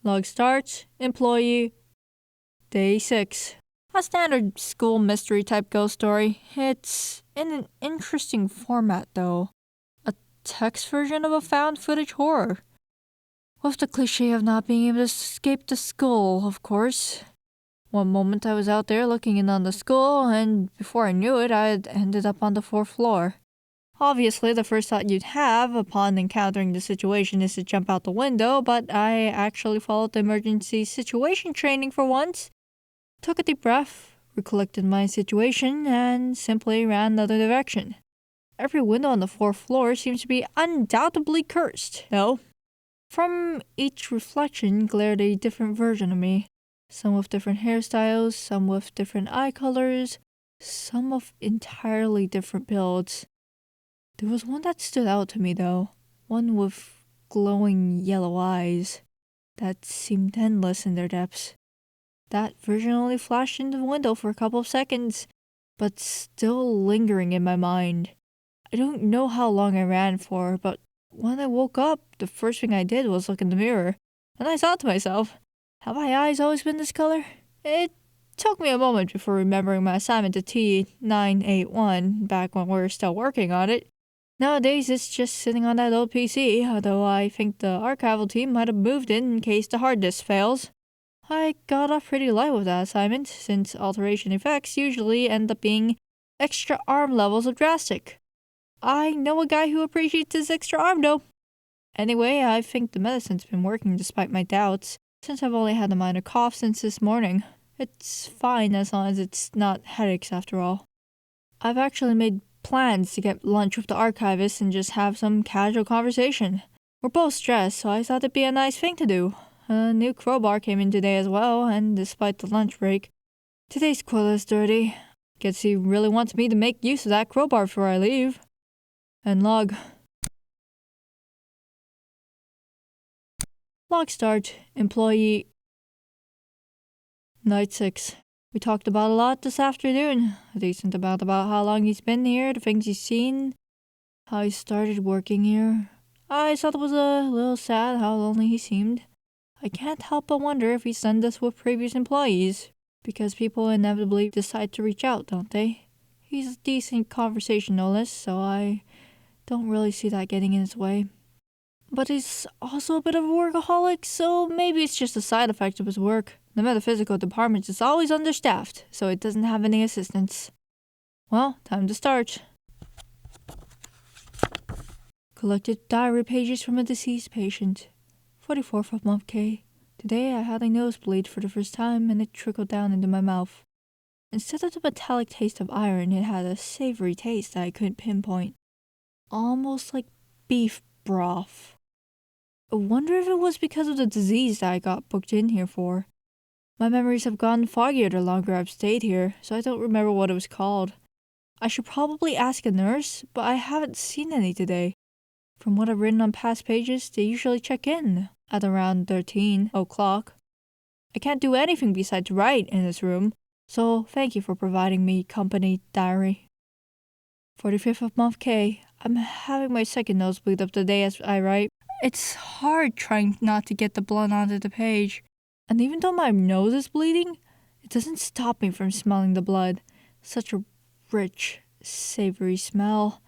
Log starts, employee, day 6. A standard school mystery type ghost story. It's in an interesting format though. A text version of a found footage horror. With the cliche of not being able to escape the school, of course. One moment I was out there looking in on the school, and before I knew it, I had ended up on the 4th floor. Obviously, the first thought you'd have upon encountering the situation is to jump out the window, but I actually followed the emergency situation training for once. Took a deep breath, recollected my situation, and simply ran the other direction. Every window on the 4th floor seems to be undoubtedly cursed, though. From each reflection glared a different version of me. Some with different hairstyles, some with different eye colors, some of entirely different builds. There was one that stood out to me though, one with glowing yellow eyes that seemed endless in their depths. That version only flashed into the window for a couple of seconds, but still lingering in my mind. I don't know how long I ran for, but when I woke up, the first thing I did was look in the mirror, and I thought to myself, have my eyes always been this color? It took me a moment before remembering my assignment to T981 back when we were still working on it. Nowadays, it's just sitting on that old PC, although I think the archival team might have moved it in case the hard disk fails. I got off pretty light with that assignment, since alteration effects usually end up being extra arm levels of drastic. I know a guy who appreciates his extra arm though. Anyway, I think the medicine's been working despite my doubts, since I've only had a minor cough since this morning. It's fine as long as it's not headaches after all. I've actually made plans to get lunch with the archivist and just have some casual conversation. We're both stressed, so I thought it'd be a nice thing to do. A new crowbar came in today as well, and despite the lunch break, today's quota is dirty. Guess he really wants me to make use of that crowbar before I leave. And log. Log start, employee, night 6. We talked about a lot this afternoon. A decent amount about how long he's been here, the things he's seen, how he started working here. I thought it was a little sad how lonely he seemed. I can't help but wonder if he's done this with previous employees, because people inevitably decide to reach out, don't they? He's a decent conversationalist, so I don't really see that getting in his way. But he's also a bit of a workaholic, so maybe it's just a side effect of his work. The metaphysical department is always understaffed, so it doesn't have any assistants. Well, time to start. Collected diary pages from a deceased patient. 44th of month K. Today I had a nosebleed for the first time and it trickled down into my mouth. Instead of the metallic taste of iron, it had a savory taste that I couldn't pinpoint. Almost like beef broth. I wonder if it was because of the disease that I got booked in here for. My memories have gotten foggier the longer I've stayed here, so I don't remember what it was called. I should probably ask a nurse, but I haven't seen any today. From what I've written on past pages, they usually check in at around 13 o'clock. I can't do anything besides write in this room, so thank you for providing me company, diary. 45th of month K. I'm having my second nosebleed of the day as I write. It's hard trying not to get the blood onto the page. And even though my nose is bleeding, it doesn't stop me from smelling the blood. Such a rich, savory smell.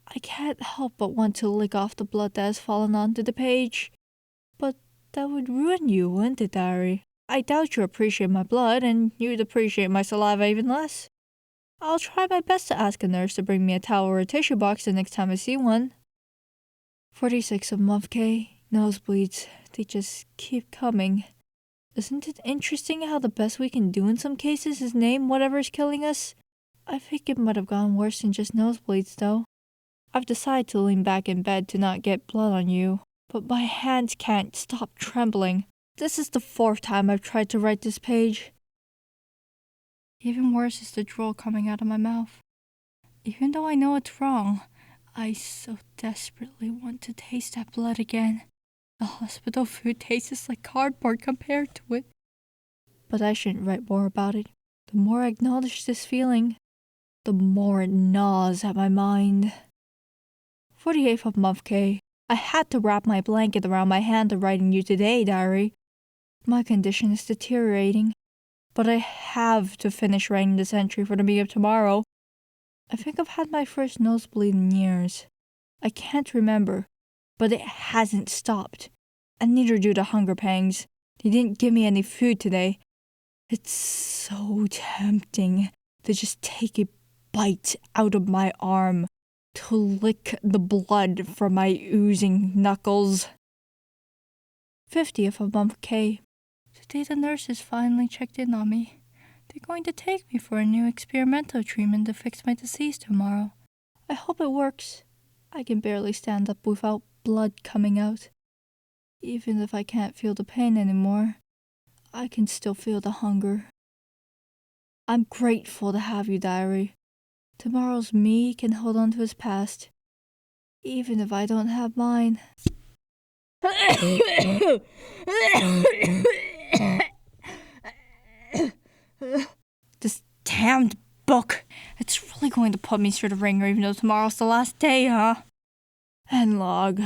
I can't help but want to lick off the blood that has fallen onto the page. But that would ruin you, wouldn't it, diary? I doubt you appreciate my blood, and you'd appreciate my saliva even less. I'll try my best to ask a nurse to bring me a towel or a tissue box the next time I see one. 46 of month K. Nosebleeds. They just keep coming. Isn't it interesting how the best we can do in some cases is name whatever is killing us? I think it might have gone worse than just nosebleeds, though. I've decided to lean back in bed to not get blood on you, but my hands can't stop trembling. This is the 4th time I've tried to write this page. Even worse is the drool coming out of my mouth. Even though I know it's wrong, I so desperately want to taste that blood again. The hospital food tastes like cardboard compared to it. But I shouldn't write more about it. The more I acknowledge this feeling, the more it gnaws at my mind. 48th of month K. I had to wrap my blanket around my hand to writing you today, diary. My condition is deteriorating, but I have to finish writing this entry for the meeting of tomorrow. I think I've had my first nosebleed in years. I can't remember, but it hasn't stopped. And neither do the hunger pangs. They didn't give me any food today. It's so tempting to just take a bite out of my arm, to lick the blood from my oozing knuckles. 50th of month K. Today the nurses finally checked in on me. They're going to take me for a new experimental treatment to fix my disease tomorrow. I hope it works. I can barely stand up without blood coming out. Even if I can't feel the pain anymore, I can still feel the hunger. I'm grateful to have you, diary. Tomorrow's me can hold on to his past, even if I don't have mine. This damned book. It's really going to put me through the ringer even though tomorrow's the last day, huh? End log.